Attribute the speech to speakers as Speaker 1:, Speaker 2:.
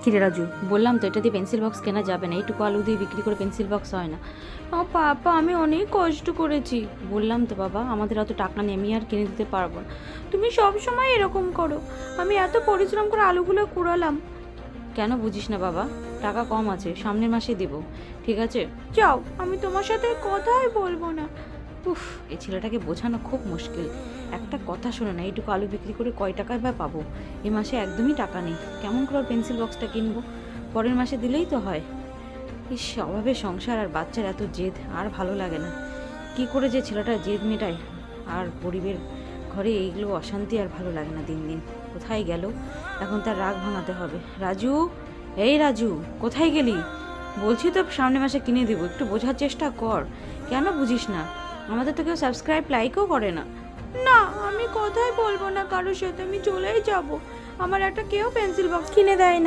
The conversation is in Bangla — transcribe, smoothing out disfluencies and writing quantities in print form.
Speaker 1: কিরে রাজু, বললাম তো এটা দিয়ে পেন্সিল বক্স কেনা যাবে না, এইটুকু আলু দিয়ে বিক্রি করে পেন্সিল বক্স হয় না। পাপা আমি অনেক কষ্ট করেছি। বললাম তো বাবা, আমাদের অত টাকা নেই, আমি আর কিনে দিতে পারবো না। তুমি সব সময় এরকম করো। আমি এত পরিশ্রম করে আলুগুলো কুড়ালাম। কেন বুঝিস না বাবা, টাকা কম আছে, সামনের মাসে দেব, ঠিক আছে? যাও, আমি তোমার সাথে কথাই বলবো না। উফ, এই ছেলেটাকে বোঝানো খুব মুশকিল। একটা কথা শোনো না, এইটুকু আলু বিক্রি করে কয় টাকায় বা পাবো? এ মাসে একদমই টাকা নেই, কেমন করে পেন্সিল বক্সটা কিনবো? পরের মাসে দিলেই তো হয়। ইস, অভাবে সংসার আর বাচ্চার এত জেদ আর ভালো লাগে না। কি করে যে ছেলেটা জেদ মেটায়। আর গরিবের ঘরে এইগুলো অশান্তি আর ভালো লাগে না দিন দিন। কোথায় গেল? এখন তার রাগ ভাঙাতে হবে। রাজু, এই রাজু, কোথায় গেলি? বলছি তো সামনের মাসে কিনে দেবো, একটু বোঝার চেষ্টা কর। কেন বুঝিস না? আমাদের তো কেউ সাবস্ক্রাইব লাইকও করে না। না, আমি কথাই বলবো না কারোর সাথে, আমি চলেই যাব। আমার একটা কেউ পেন্সিল বক্স কিনে দেয় না।